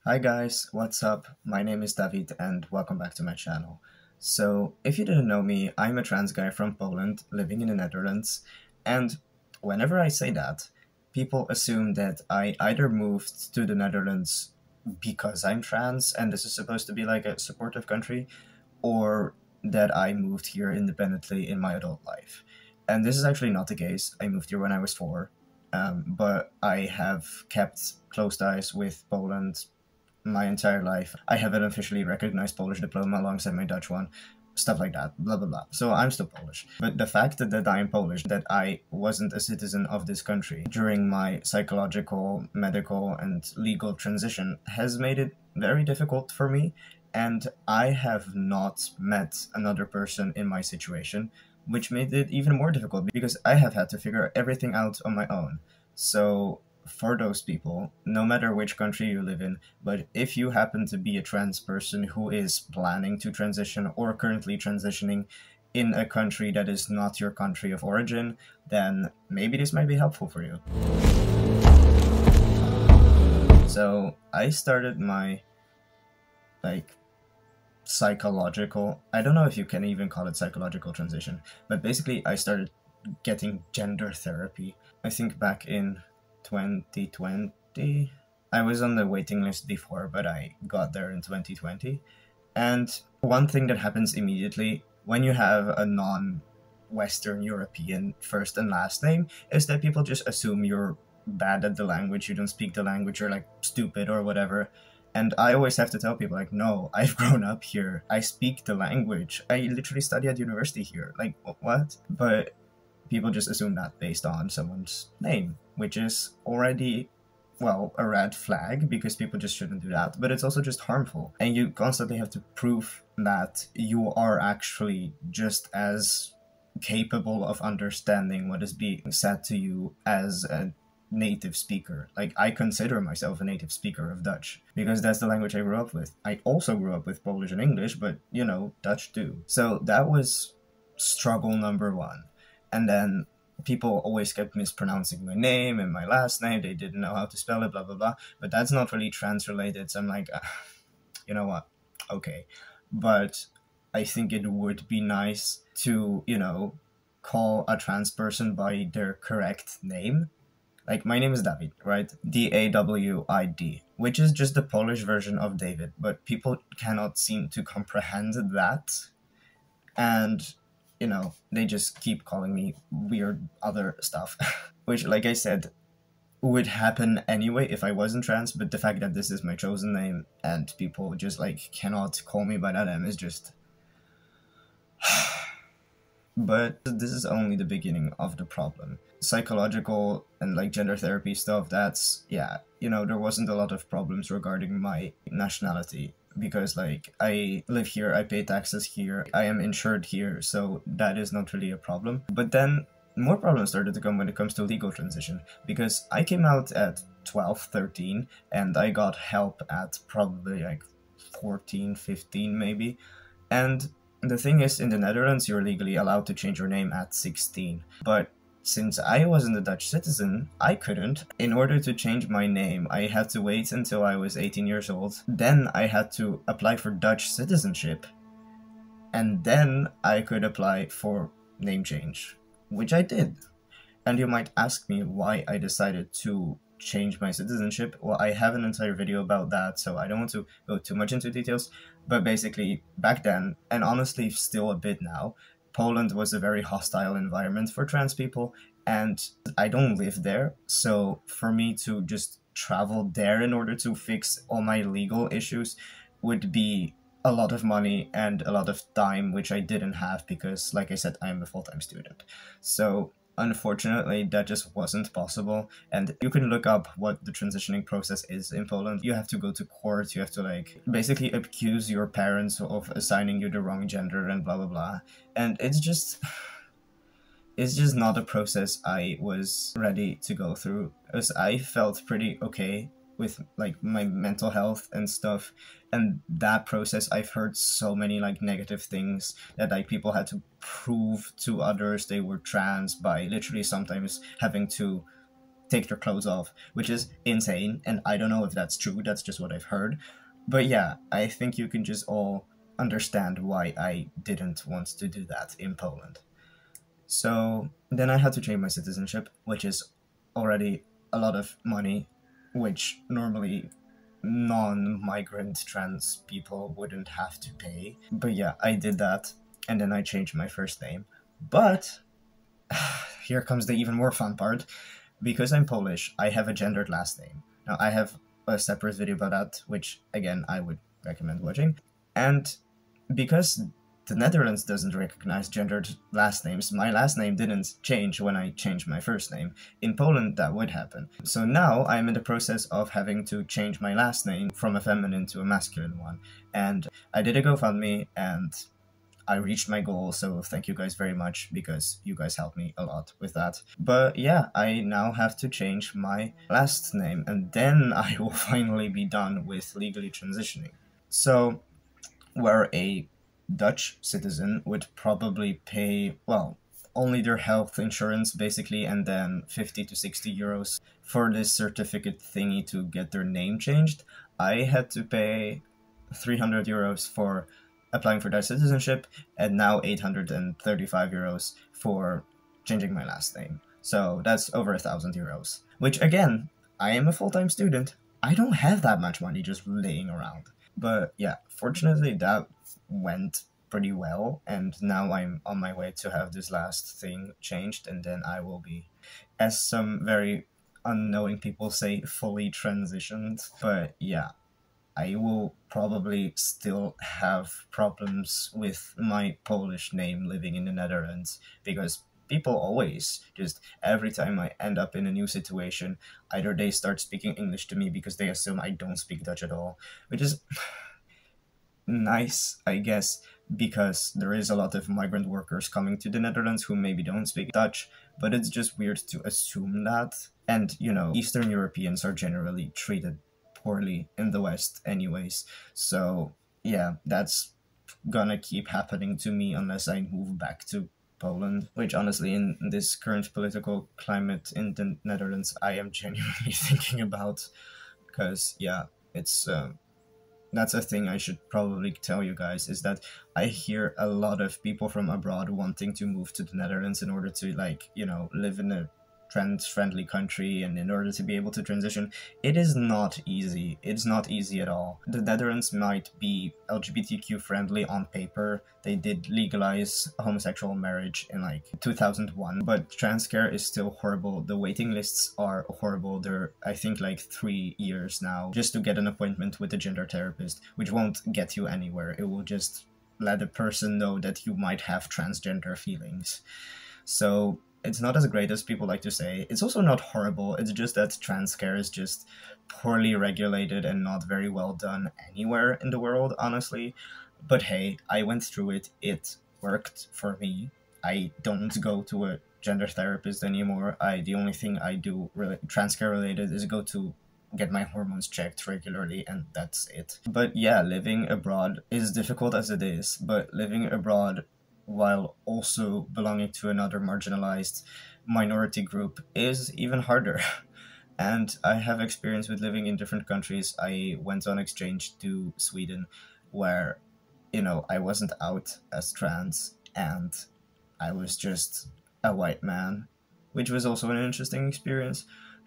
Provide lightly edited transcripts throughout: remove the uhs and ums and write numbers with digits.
Hi guys, what's up? My name is David and welcome back to my channel. So, if you didn't know me, I'm a trans guy from Poland living in the Netherlands, and whenever I say that, people assume that I either moved to the Netherlands because I'm trans and this is supposed to be like a supportive country, or that I moved here independently in my adult life. And this is actually not the case. I moved here when I was 4, but I have kept close ties with Poland my entire life. I have an officially recognized Polish diploma alongside my Dutch one, stuff like that, blah blah blah. So I'm still Polish. But the fact that I'm Polish, that I wasn't a citizen of this country during my psychological, medical, and legal transition has made it very difficult for me. And I have not met another person in my situation, which made it even more difficult because I have had to figure everything out on my own. So for those people, no matter which country you live in, but if you happen to be a trans person who is planning to transition or currently transitioning in a country that is not your country of origin, then maybe this might be helpful for you. So I started my psychological, I don't know if you can even call it psychological transition, but basically I started getting gender therapy. I think back in 2020. I was on the waiting list before, but I got there in 2020. And one thing that happens immediately when you have a non-Western European first and last name is that people just assume you're bad at the language, you don't speak the language, you're like stupid or whatever. And I always have to tell people, like, no, I've grown up here. I speak the language. I literally study at university here. Like, what? But people just assume that based on someone's name, which is already, well, a red flag because people just shouldn't do that. But it's also just harmful. And you constantly have to prove that you are actually just as capable of understanding what is being said to you as a native speaker. Like, I consider myself a native speaker of Dutch because that's the language I grew up with. I also grew up with Polish and English, but, you know, Dutch too. So that was struggle number one. And then people always kept mispronouncing my name and my last name. They didn't know how to spell it, blah, blah, blah. But that's not really trans-related. So I'm like, you know what? Okay. But I think it would be nice to, you know, call a trans person by their correct name. Like, my name is David, right? Dawid, which is just the Polish version of David. But people cannot seem to comprehend that. And you know, they just keep calling me weird other stuff, which, like I said, would happen anyway if I wasn't trans, but the fact that this is my chosen name and people just, like, cannot call me by that name is just... But this is only the beginning of the problem. Psychological and, like, gender therapy stuff, that's, yeah, you know, there wasn't a lot of problems regarding my nationality because, like, I live here, I pay taxes here, I am insured here, so that is not really a problem. But then more problems started to come when it comes to legal transition, because I came out at 12, 13, and I got help at probably like 14, 15 maybe. And the thing is, in the Netherlands, you're legally allowed to change your name at 16, but since I wasn't a Dutch citizen, I couldn't. In order to change my name, I had to wait until I was 18 years old. Then I had to apply for Dutch citizenship. And then I could apply for name change, which I did. And you might ask me why I decided to change my citizenship. Well, I have an entire video about that, so I don't want to go too much into details. But basically, back then, and honestly still a bit now, Poland was a very hostile environment for trans people, and I don't live there, so for me to just travel there in order to fix all my legal issues would be a lot of money and a lot of time, which I didn't have because, like I said, I am a full-time student. So unfortunately, that just wasn't possible, and you can look up what the transitioning process is in Poland. You have to go to court, you have to, like, basically accuse your parents of assigning you the wrong gender and blah blah blah, and it's just not a process I was ready to go through, because I felt pretty okay with, like, my mental health and stuff, and that process, I've heard so many, like, negative things that, like, people had to prove to others they were trans by literally sometimes having to take their clothes off, which is insane, and I don't know if that's true, that's just what I've heard. But yeah, I think you can just all understand why I didn't want to do that in Poland. So then I had to change my citizenship, which is already a lot of money, which normally non-migrant trans people wouldn't have to pay. But yeah, I did that, and then I changed my first name. But here comes the even more fun part. Because I'm Polish, I have a gendered last name. Now, I have a separate video about that, which, again, I would recommend watching. And because the Netherlands doesn't recognize gendered last names, my last name didn't change when I changed my first name. In Poland, that would happen. So now I'm in the process of having to change my last name from a feminine to a masculine one. And I did a GoFundMe, and I reached my goal, so thank you guys very much, because you guys helped me a lot with that. But yeah, I now have to change my last name, and then I will finally be done with legally transitioning. So, where a Dutch citizen would probably pay, well, only their health insurance basically, and then 50 to 60 euros for this certificate thingy to get their name changed, I had to pay 300 euros for applying for Dutch citizenship, and now 835 euros for changing my last name. So that's over 1,000 euros. Which, again, I am a full-time student. I don't have that much money just laying around. But yeah, fortunately that went pretty well, and now I'm on my way to have this last thing changed, and then I will be, as some very unknowing people say, fully transitioned. But yeah, I will probably still have problems with my Polish name living in the Netherlands, because people always, just every time I end up in a new situation, either they start speaking English to me because they assume I don't speak Dutch at all, which is nice, I guess, because there is a lot of migrant workers coming to the Netherlands who maybe don't speak Dutch, but it's just weird to assume that. And, you know, Eastern Europeans are generally treated poorly in the West anyways, so yeah, that's gonna keep happening to me unless I move back to Poland, which honestly, in this current political climate in the Netherlands, I am genuinely thinking about, because yeah, it's that's a thing I should probably tell you guys, is that I hear a lot of people from abroad wanting to move to the Netherlands in order to, like, you know, live in a trans-friendly country, and in order to be able to transition. It is not easy. It's not easy at all. The Netherlands might be LGBTQ friendly on paper. They did legalize homosexual marriage in like 2001, but trans care is still horrible. The waiting lists are horrible. They're, I think, like 3 years now just to get an appointment with a gender therapist, which won't get you anywhere. It will just let a person know that you might have transgender feelings. So it's not as great as people like to say. It's also not horrible. It's just that trans care is just poorly regulated and not very well done anywhere in the world, honestly. But hey, I went through it. It worked for me. I don't go to a gender therapist anymore. The only thing I do trans care related is go to get my hormones checked regularly, and that's it. But yeah, living abroad is difficult as it is, but living abroad while also belonging to another marginalized minority group is even harder. And I have experience with living in different countries. I went on exchange to Sweden, where, you know, I wasn't out as trans, and I was just a white man, which was also an interesting experience.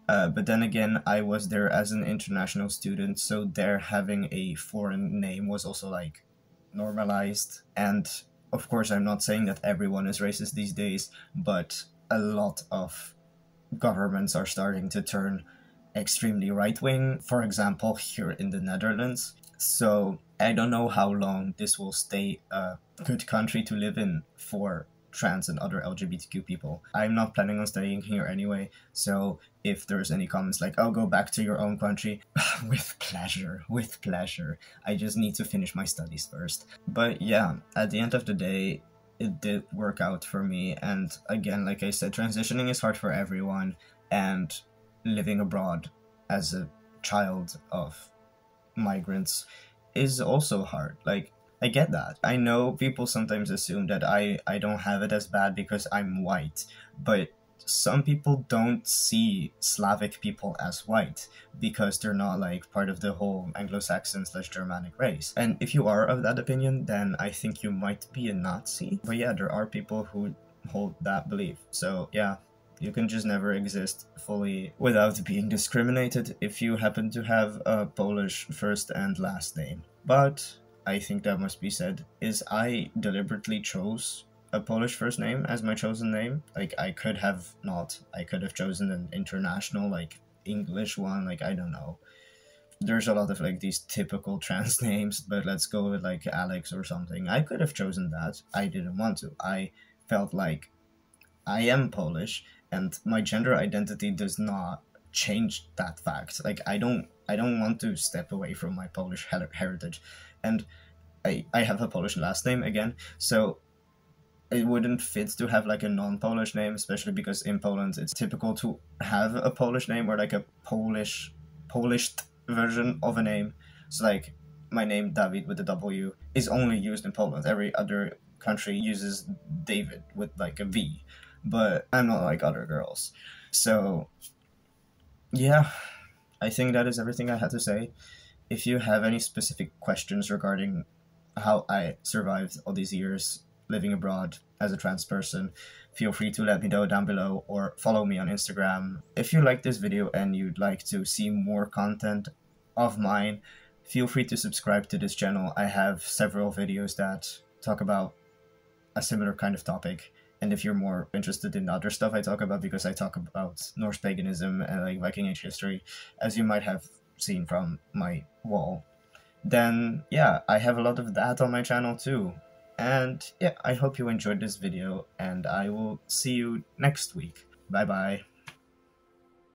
But then again, I was there as an international student, so there having a foreign name was also like normalized. And of course, I'm not saying that everyone is racist these days, but a lot of governments are starting to turn extremely right-wing, for example, here in the Netherlands. So I don't know how long this will stay a good country to live in for trans and other LGBTQ people. I'm not planning on staying here anyway, so if there's any comments like, oh, go back to your own country, with pleasure, with pleasure. I just need to finish my studies first. But yeah, at the end of the day, it did work out for me, and again, like I said, transitioning is hard for everyone, and living abroad as a child of migrants is also hard. Like, I get that. I know people sometimes assume that I don't have it as bad because I'm white, but some people don't see Slavic people as white because they're not like part of the whole Anglo-Saxon/Germanic race. And if you are of that opinion, then I think you might be a Nazi. But yeah, there are people who hold that belief. So yeah, you can just never exist fully without being discriminated if you happen to have a Polish first and last name. But I think that must be said, is I deliberately chose a Polish first name as my chosen name. Like, I could have not. I could have chosen an international, like, English one, like, I don't know. There's a lot of, like, these typical trans names, but let's go with, like, Alex or something. I could have chosen that. I didn't want to. I felt like I am Polish, and my gender identity does not change that fact. Like, I don't want to step away from my Polish heritage. And I have a Polish last name again, so it wouldn't fit to have like a non-Polish name, especially because in Poland it's typical to have a Polish name or like a Polished version of a name. So like my name David with a W is only used in Poland. Every other country uses David with like a V, but I'm not like other girls. So yeah, I think that is everything I had to say. If you have any specific questions regarding how I survived all these years living abroad as a trans person, feel free to let me know down below or follow me on Instagram. If you like this video and you'd like to see more content of mine, feel free to subscribe to this channel. I have several videos that talk about a similar kind of topic. And if you're more interested in other stuff I talk about, because I talk about Norse paganism and like Viking Age history, as you might have seen from my wall, then yeah, I have a lot of that on my channel too. And yeah, I hope you enjoyed this video, and I will see you next week. Bye bye.